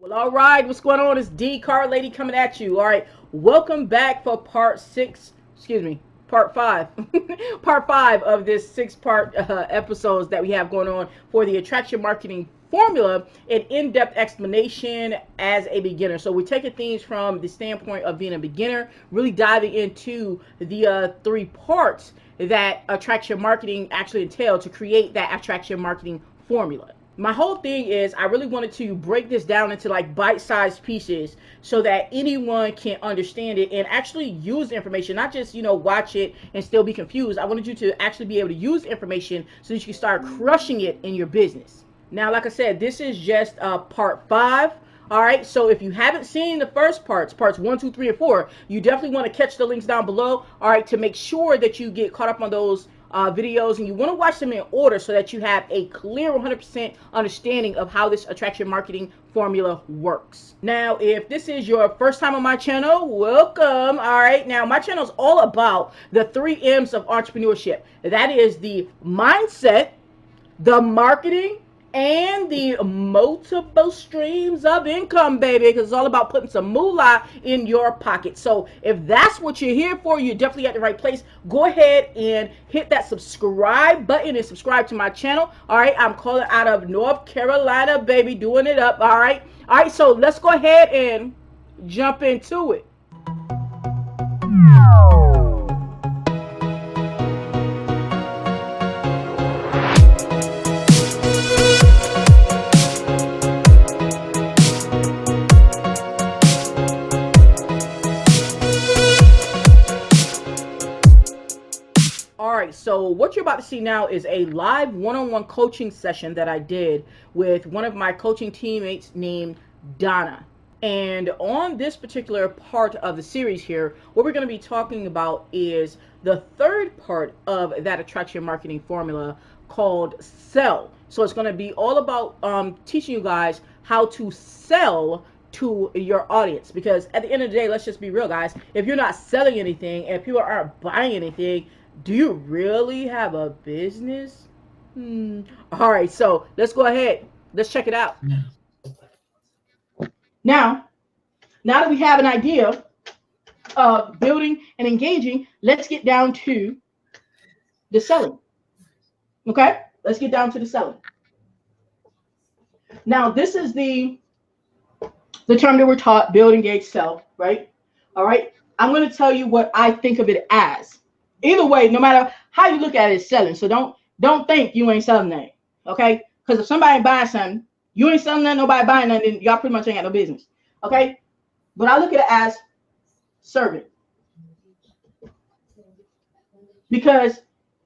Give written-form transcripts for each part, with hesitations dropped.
Well, all right, what's going on? It's D Card Lady coming at you. All right, welcome back for part six. Excuse me, part five, part five of this six-part episodes that we have going on for the attraction marketing formula, an in-depth explanation as a beginner. So we're taking things from the standpoint of being a beginner, really diving into the three parts that attraction marketing actually entail to create that attraction marketing formula. My whole thing is I really wanted to break this down into like bite-sized pieces so that anyone can understand it and actually use the information, not just watch it and still be confused. I wanted you to actually be able to use information so that you can start crushing it in your business. Now, like I said, this is just part five. All right, so if you haven't seen the first parts 1, 2, 3, and 4, you definitely want to catch the links down below, all right, to make sure that you get caught up on those videos, and you want to watch them in order so that you have a clear 100% understanding of how this attraction marketing formula works. Now, if this is your first time on my channel, welcome. All right, now my channel is all about the 3 M's of entrepreneurship. That is the mindset, the marketing, and the multiple streams of income, baby, because it's all about putting some moolah in your pocket. So if that's what you're here for, you're definitely at the right place. Go ahead and hit that subscribe button and subscribe to my channel. All right, I'm calling out of North Carolina, baby, doing it up. All right, so let's go ahead and jump into it. So what you're about to see now is a live one-on-one coaching session that I did with one of my coaching teammates named Donna. And on this particular part of the series here, what we're going to be talking about is the third part of that attraction marketing formula called sell. So it's going to be all about teaching you guys how to sell to your audience, because at the end of the day, let's just be real, guys. If you're not selling anything and people aren't buying anything, do you really have a business? All right, so let's go ahead. Let's check it out. Now that we have an idea of building and engaging, let's get down to the selling. Okay, let's get down to the selling. Now, this is the term that we're taught: build, engage, sell, right? All right, I'm going to tell you what I think of it as. Either way, no matter how you look at it, it's selling. So don't think you ain't selling that, okay? Because if somebody ain't buying something, you ain't selling that, nobody buying nothing, then y'all pretty much ain't got no business, okay? But I look at it as serving, because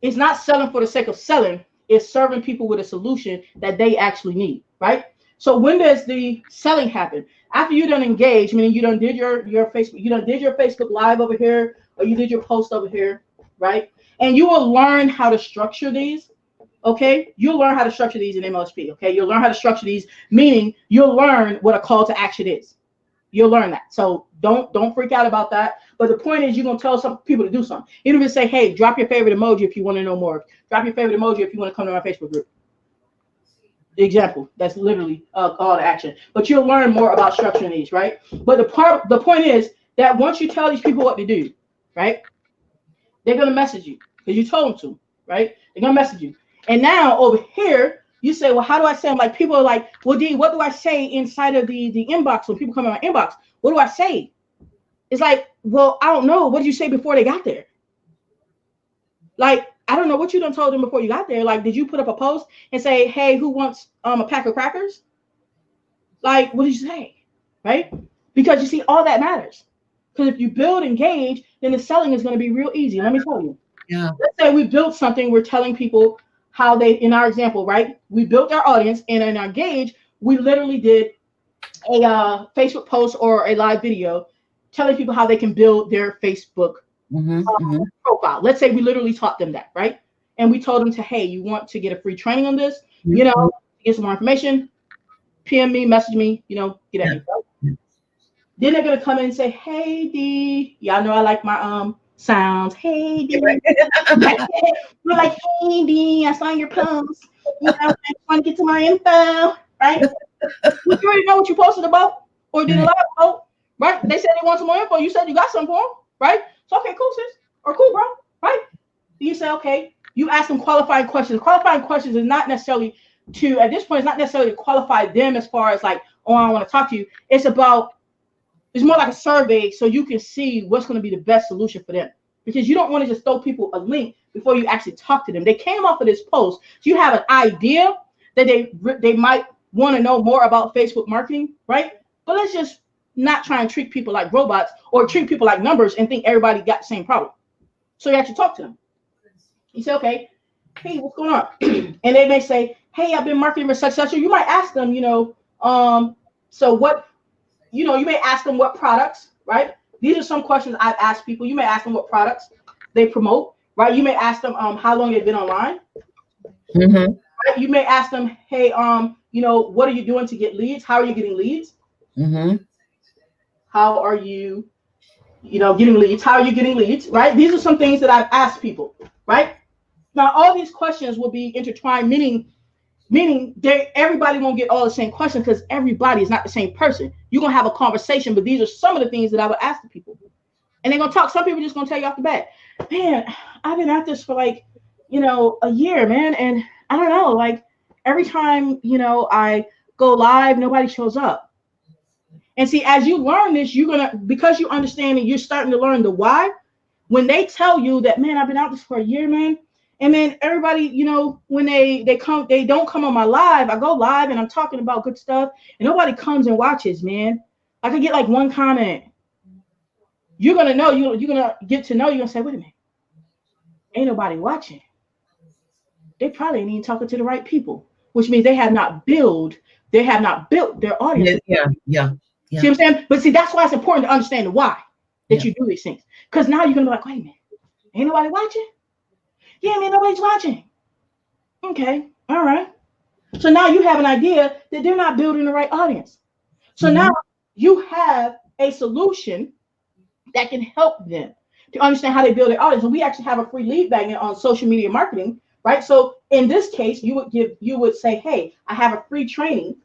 it's not selling for the sake of selling. It's serving people with a solution that they actually need, right? So when does the selling happen? After you done engage, meaning you done did your Facebook, you done did your Facebook Live over here, or you did your post over here, right? And you will learn how to structure these, okay? You'll learn how to structure these in MLSP, okay? You'll learn how to structure these, meaning you'll learn what a call to action is. You'll learn that. So don't freak out about that. But the point is, you're going to tell some people to do something. You even say, hey, drop your favorite emoji if you want to know more. Drop your favorite emoji if you want to come to my Facebook group. The example, that's literally a call to action. But you'll learn more about structuring these, right? But the point is that once you tell these people what to do, right, they're going to message you because you told them to, right? They're going to message you. And now over here, you say, well, how do I say? I'm like, people are like, well, D, what do I say inside of the inbox when people come in my inbox? What do I say? It's like, well, I don't know. What did you say before they got there? Like, I don't know what you done told them before you got there. Like, did you put up a post and say, hey, who wants a pack of crackers? Like, what did you say? Right? Because you see, all that matters. Because if you build, engage, then the selling is going to be real easy. Let me tell you. Yeah. Let's say we built something. We're telling people how they, in our example, right? We built our audience, and in our engage, we literally did a Facebook post or a live video telling people how they can build their Facebook profile. Let's say we literally taught them that, right? And we told them to, hey, you want to get a free training on this? You know, get some more information, PM me, message me, get at me. Right? Then they're gonna come in and say, hey D, y'all know I like my sounds. Hey D. We're like, hey D, I saw your post. I want to get to my info, right? You already know what you posted about or did a live about, right? They said they want some more info. You said you got some for them, right? So okay, cool, sis, or cool, bro, right? You say, okay, you ask them qualifying questions. Qualifying questions is not necessarily to, at this point, it's not necessarily to qualify them as far as like, oh, I want to talk to you. It's more like a survey so you can see what's going to be the best solution for them. Because you don't want to just throw people a link before you actually talk to them. They came off of this post. So you have an idea that they might want to know more about Facebook marketing, right? But let's just not try and treat people like robots or treat people like numbers and think everybody got the same problem. So you actually talk to them. You say, okay, hey, what's going on? And they may say, hey, I've been marketing for such. You might ask them, so what, you may ask them what products, right? These are some questions I've asked people. You may ask them what products they promote, right? You may ask them how long they've been online. Mm-hmm. Right? You may ask them, hey, what are you doing to get leads? How are you getting leads? Mm-hmm. How are you, getting leads? How are you getting leads, right? These are some things that I've asked people, right? Now, all these questions will be intertwined, meaning everybody won't get all the same questions because everybody is not the same person. You're going to have a conversation, but these are some of the things that I would ask the people. And they're going to talk. Some people are just going to tell you off the bat, man, I've been at this for like, a year, man. And I don't know, like every time, I go live, nobody shows up. And see, as you learn this, because you understand and you're starting to learn the why, when they tell you that, man, I've been out this for a year, man. And then everybody, when they don't come on my live, I go live and I'm talking about good stuff and nobody comes and watches, man. I could get like one comment. You're going to know, you're going to get to know, you're going to say, wait a minute, ain't nobody watching. They probably ain't even talking to the right people, which means they have not built their audience. Yeah. See what I'm saying? But see, that's why it's important to understand the why that you do these things. Because now you're going to be like, wait a minute, ain't nobody watching? Yeah, man, nobody's watching. Okay, all right. So now you have an idea that they're not building the right audience. So now you have a solution that can help them to understand how they build their audience. And we actually have a free lead magnet on social media marketing, right? So in this case, you would say, hey, I have a free training,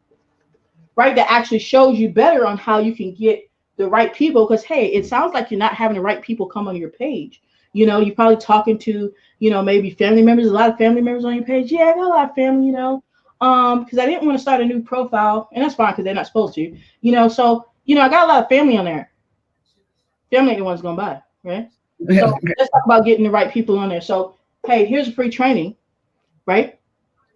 right, that actually shows you better on how you can get the right people. Because hey, it sounds like you're not having the right people come on your page. You're probably talking to, maybe family members, a lot of family members on your page. Yeah, I got a lot of family, because I didn't want to start a new profile, and that's fine because they're not supposed to, so, I got a lot of family on there. Family ain't the ones going to buy, right? So let's talk about getting the right people on there. So, hey, here's a free training, right?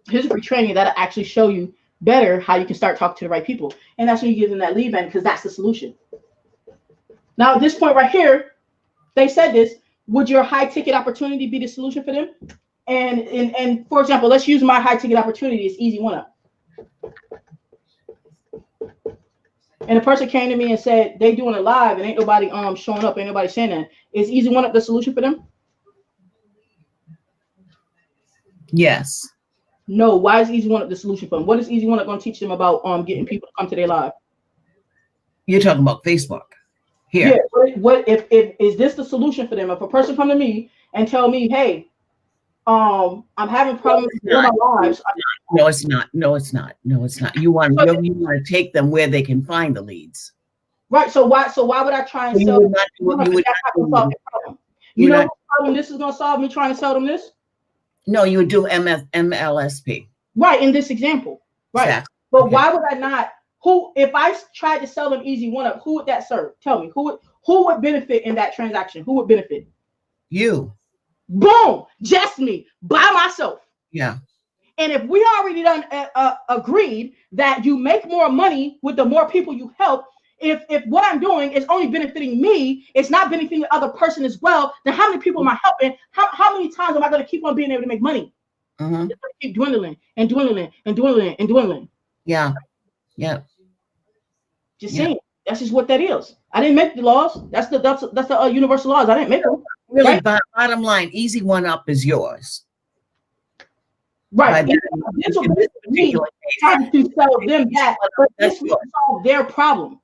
Here's a free training that'll actually show you better how you can start talking to the right people. And that's when you give them that lead bank because that's the solution. Now, at this point right here, they said this. Would your high ticket opportunity be the solution for them? And for example, let's use my high ticket opportunity as easy one up. And a person came to me and said they doing it live and ain't nobody showing up, ain't nobody saying that. Is easy one up the solution for them? Yes. No. Why is easy one up the solution for them? What is easy one up going to teach them about getting people to come to their live? You're talking about Facebook. Here. Yeah, what if is this the solution for them? If a person come to me and tell me, hey, I'm having problems with my lives. No, it's not. You want to take them where they can find the leads. Right. So why would I try and sell them? You know what problem this is going to solve, me trying to sell them this? No, you would do MLSP. Right, in this example. Right. Exactly. But why would I not? If I tried to sell them easy one up, who would that serve? Tell me, who would benefit in that transaction? Who would benefit? You. Boom, just me by myself. Yeah. And if we already done agreed that you make more money with the more people you help, if what I'm doing is only benefiting me, it's not benefiting the other person as well, then how many people am I helping? How many times am I going to keep on being able to make money? It's going to keep dwindling and dwindling and dwindling and dwindling. Yeah. Just saying. That's just what that is. I didn't make the laws. That's the universal laws. I didn't make them. Really, right? Bottom line, easy one up is yours. Right. This will be trying to sell them that, but this wouldn't solve their problem.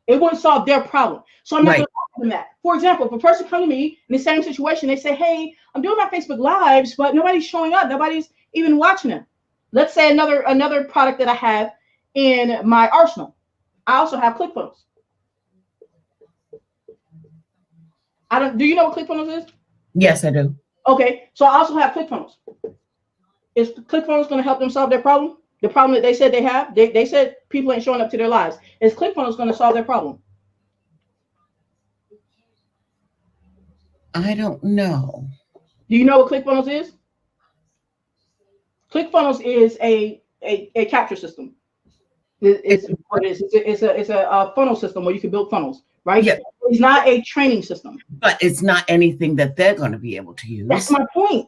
It wouldn't solve their problem. So I'm not going to talk to them that. For example, if a person comes to me in the same situation, they say, hey, I'm doing my Facebook Lives, but nobody's showing up. Nobody's even watching them. Let's say another product that I have in my arsenal. I also have ClickFunnels. Do you know what ClickFunnels is? Yes, I do. Okay, so I also have ClickFunnels. Is ClickFunnels going to help them solve their problem? The problem that they said they have? They said people ain't showing up to their lives. Is ClickFunnels going to solve their problem? I don't know. Do you know what ClickFunnels is? ClickFunnels is a capture system. It's what it is. It's a funnel system where you can build funnels, right? Yeah. It's not a training system. But it's not anything that they're going to be able to use. That's my point.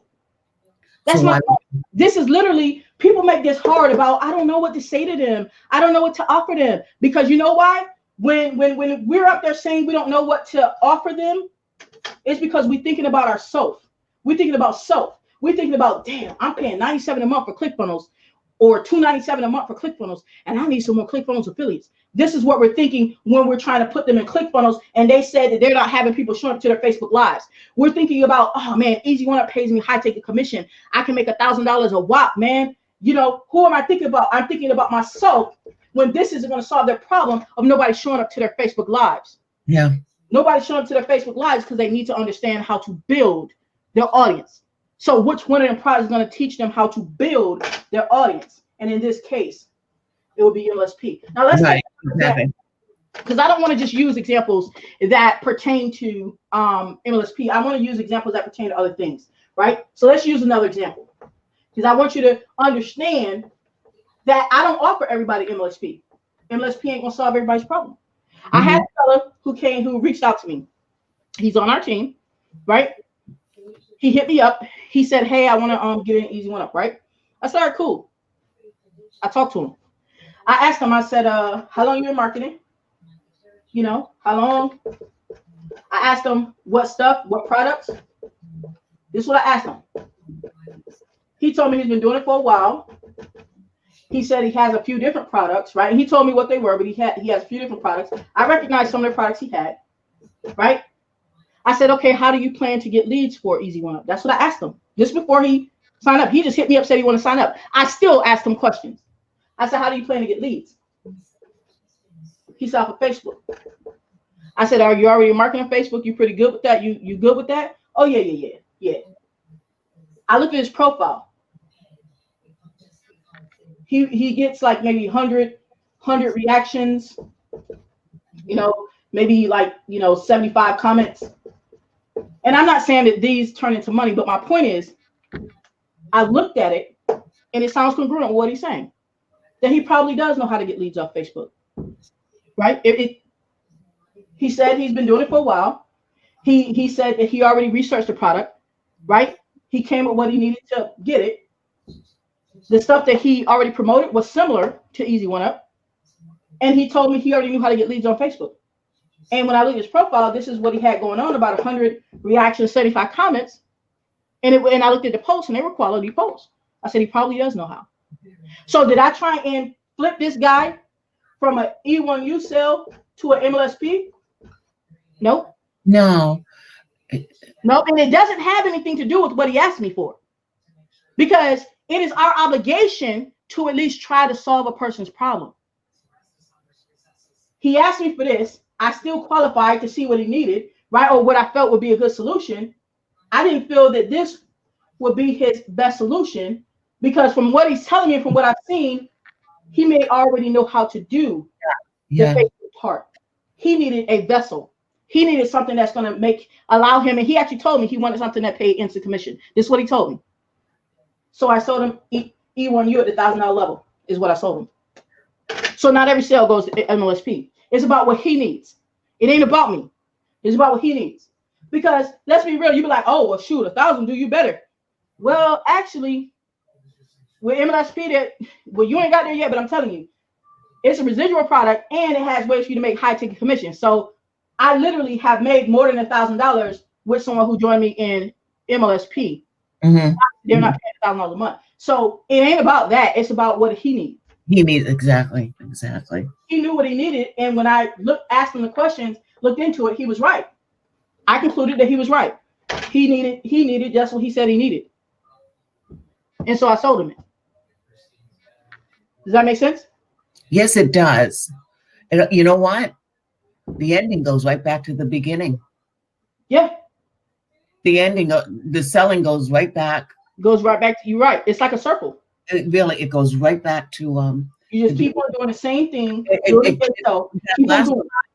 That's my point. This is literally, people make this hard about, I don't know what to say to them. I don't know what to offer them. Because you know why? When we're up there saying we don't know what to offer them, it's because we're thinking about ourselves. We're thinking about self. We're thinking about, damn, I'm paying $97 a month for ClickFunnels or $297 a month for ClickFunnels, and I need some more ClickFunnels affiliates. This is what we're thinking when we're trying to put them in ClickFunnels, and they said that they're not having people showing up to their Facebook Lives. We're thinking about, oh man, Easy One Up pays me high ticket commission. I can make $1,000 a whop, man. You know, who am I thinking about? I'm thinking about myself when this isn't going to solve their problem of nobody showing up to their Facebook Lives. Yeah. Nobody showing up to their Facebook Lives because they need to understand how to build their audience. So which one of them products is going to teach them how to build their audience? And in this case, it will be MLSP. Now let's right. Exactly. Because I don't want to just use examples that pertain to MLSP. I want to use examples that pertain to other things, right? So let's use another example. Because I want you to understand that I don't offer everybody MLSP. MLSP ain't going to solve everybody's problem. Mm-hmm. I had a fella who reached out to me. He's on our team, right? He hit me up. He said, hey, I want to get an Easy One Up, right? I said, all right, cool. I talked to him. I asked him, I said, how long you been marketing? You know, how long? I asked him what stuff, what products. This is what I asked him. He told me he's been doing it for a while. He said he has a few different products, right? And he told me what they were, but he has a few different products. I recognized some of the products he had, right? I said, okay, how do you plan to get leads for Easy One Up? That's what I asked him. Just before he signed up, he just hit me up, said he wanted to sign up. I still asked him questions. I said, how do you plan to get leads? He said, off of Facebook. I said, are you already marketing on Facebook? You pretty good with that? You good with that? Oh, yeah. I looked at his profile. He gets like maybe 100 reactions, you know, maybe like, 75 comments. And I'm not saying that these turn into money, but my point is, I looked at it and it sounds congruent with what he's saying. That he probably does know how to get leads off Facebook, right? He said he's been doing it for a while. He said that he already researched the product, right? He came with what he needed to get it. The stuff that he already promoted was similar to Easy One Up. And he told me he already knew how to get leads on Facebook. And when I looked at his profile, this is what he had going on, about 100 reactions, 75 comments. And I looked at the posts and they were quality posts. I said, he probably does know how. So did I try and flip this guy from an E1U sale to an MLSP? Nope. No. Nope. And it doesn't have anything to do with what he asked me for. Because it is our obligation to at least try to solve a person's problem. He asked me for this. I still qualified to see what he needed, right? Or what I felt would be a good solution. I didn't feel that this would be his best solution, because from what he's telling me, from what I've seen, he may already know how to do the Facebook part. He needed a vessel. He needed something that's going to allow him. And he actually told me he wanted something that paid instant commission. This is what he told me. So I sold him E1U at the $1,000 level is what I sold him. So not every sale goes to MLSP. It's about what he needs. It ain't about me. It's about what he needs. Because let's be real, you be like, oh, well, shoot, 1,000 do you better. Well, actually, with MLSP, well, you ain't got there yet, but I'm telling you, it's a residual product and it has ways for you to make high ticket commission. So I literally have made more than $1,000 with someone who joined me in MLSP. Mm-hmm. They're not paying $1,000 a month. So it ain't about that. It's about what he needs. He needs exactly. He knew what he needed, and when I asked him the questions, looked into it, he was right. I concluded that he was right. He needed just what he said he needed, and so I sold him it. Does that make sense? Yes, it does. And you know what? The ending goes right back to the beginning. Yeah. The ending, the selling goes right back. Goes right back to you. Right. It's like a circle. It goes right back to you just keep on doing the same thing.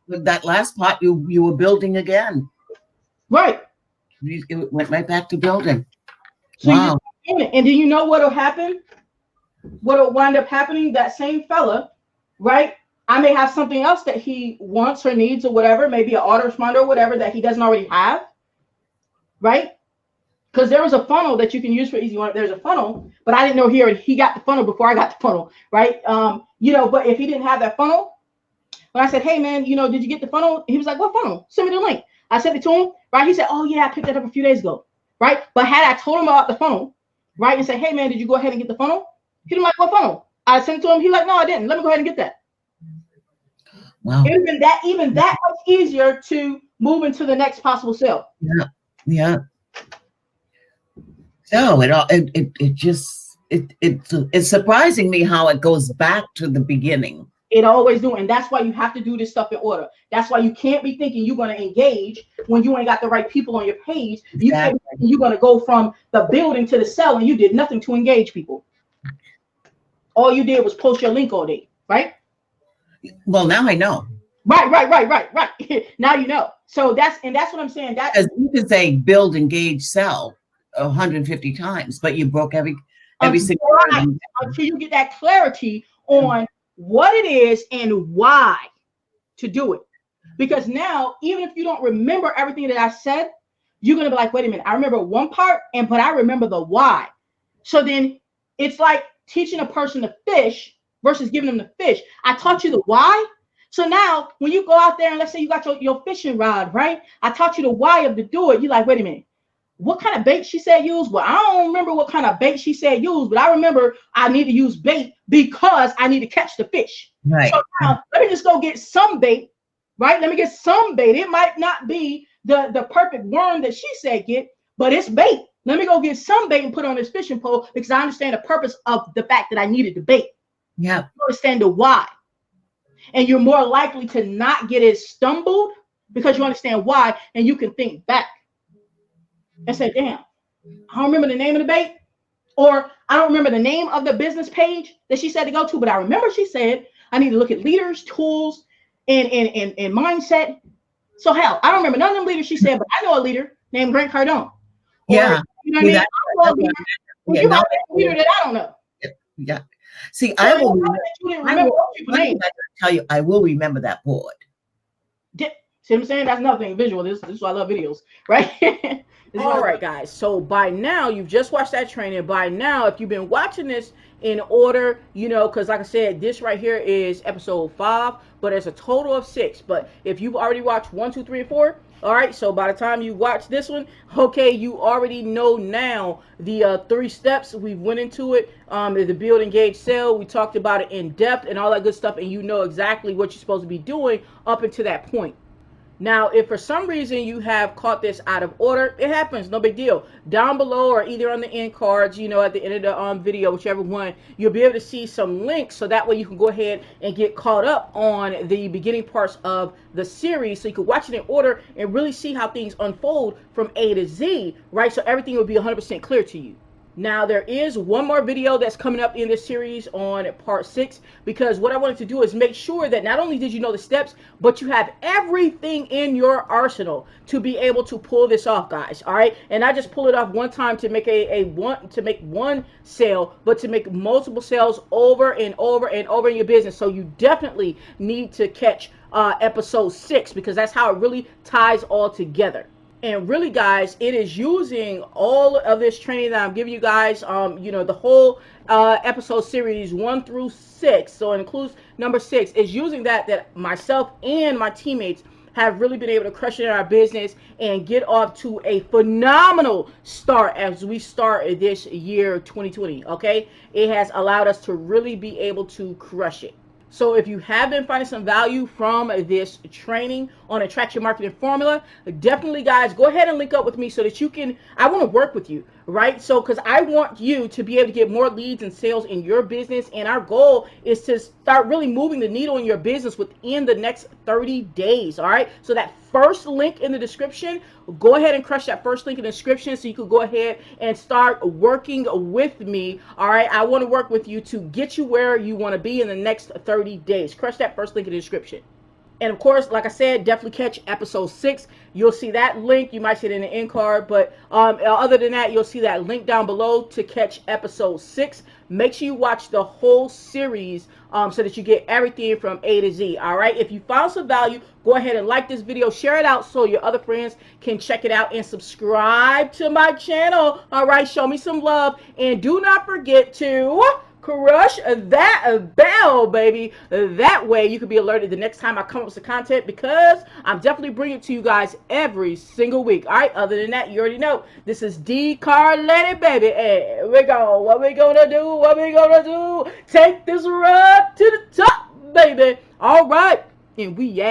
That last part you were building again. Right. It went right back to building. So wow. And then you know what'll happen? What'll wind up happening? That same fella, right? I may have something else that he wants or needs or whatever, maybe an autoresponder or whatever that he doesn't already have, right? Because there was a funnel that you can use for easy one. There's a funnel, but I didn't know he got the funnel before I got the funnel, right? But if he didn't have that funnel, when I said, hey man, did you get the funnel? He was like, what funnel? Send me the link. I sent it to him, right? He said, oh yeah, I picked that up a few days ago, right? But had I told him about the funnel, right, and said, hey man, did you go ahead and get the funnel? He was like, what funnel? I sent it to him. He was like, no, I didn't. Let me go ahead and get that. Wow. It would have been even that much easier to move into the next possible sale. Yeah. Yeah. So it's surprising me how it goes back to the beginning. It always do, and that's why you have to do this stuff in order. That's why you can't be thinking you're going to engage when you ain't got the right people on your page. Exactly. You're going to go from the building to the sell, and you did nothing to engage people. All you did was post your link all day, right? Well, now I know. Right. Now you know. So that's what I'm saying. That you can say build, engage, sell 150 times, but you broke every single time until you get that clarity on what it is and why to do it. Because now, even if you don't remember everything that I said, you're gonna be like, wait a minute, I remember one part, but I remember the why. So then it's like teaching a person to fish versus giving them the fish. I taught you the why. So now when you go out there and let's say you got your fishing rod, right? I taught you the why of to do it. You're like, wait a minute, what kind of bait she said use? Well, I don't remember what kind of bait she said use, but I remember I need to use bait because I need to catch the fish. Right. So now let me just go get some bait, right? Let me get some bait. It might not be the perfect worm that she said get, but it's bait. Let me go get some bait and put on this fishing pole because I understand the purpose of the fact that I needed the bait. Yeah. You understand the why. And you're more likely to not get it stumbled because you understand why, and you can think back and say, damn, I don't remember the name of the bait, or I don't remember the name of the business page that she said to go to, but I remember she said I need to look at leaders, tools, and mindset. So hell, I don't remember none of them leaders she said, but I know a leader named Grant Cardone. Yeah. You know what I mean? You might be a leader that I don't know. Yeah. See, so I will tell you, I will remember that board. See what I'm saying? That's another thing, visual. This is why I love videos, right? All right, guys. So by now, you've just watched that training. By now, if you've been watching this in order, because like I said, this right here is episode 5, but it's a total of 6. But if you've already watched 1, 2, 3, and 4, all right, so by the time you watch this one, okay, you already know now the 3 steps. We went into it, the build, engage, sell. We talked about it in depth and all that good stuff, and you know exactly what you're supposed to be doing up until that point. Now, if for some reason you have caught this out of order, it happens, no big deal. Down below or either on the end cards, at the end of the video, whichever one, you'll be able to see some links so that way you can go ahead and get caught up on the beginning parts of the series so you can watch it in order and really see how things unfold from A to Z, right? So everything will be 100% clear to you. Now, there is one more video that's coming up in this series on part 6, because what I wanted to do is make sure that not only did you know the steps, but you have everything in your arsenal to be able to pull this off, guys. All right, and not just pull it off one time to make one sale, but to make multiple sales over and over and over in your business. So you definitely need to catch episode 6, because that's how it really ties all together. And really, guys, it is using all of this training that I'm giving you guys, the whole episode series 1 through 6. So it includes number 6 is using that myself and my teammates have really been able to crush it in our business and get off to a phenomenal start as we start this year 2020. Okay, it has allowed us to really be able to crush it. So if you have been finding some value from this training on attraction marketing formula, definitely guys, go ahead and link up with me so that you can, I want to work with you, right? So because I want you to be able to get more leads and sales in your business, and our goal is to start really moving the needle in your business within the next 30 days. All right, so that first link in the description, go ahead and crush that first link in the description so you can go ahead and start working with me. All right, I want to work with you to get you where you want to be in the next 30 days. Crush that first link in the description. And of course, like I said, definitely catch episode 6. You'll see that link. You might see it in the end card, but other than that, you'll see that link down below to catch episode 6. Make sure you watch the whole series so that you get everything from A to Z. All right. If you found some value, go ahead and like this video, share it out so your other friends can check it out, and subscribe to my channel. All right. Show me some love, and do not forget to crush that bell, baby. That way you can be alerted the next time I come up with some content, because I'm definitely bringing it to you guys every single week. All right. Other than that, you already know this is 𝐷 baby. Hey, we go. What we gonna do? What we gonna do? Take this run to the top, baby. All right. And we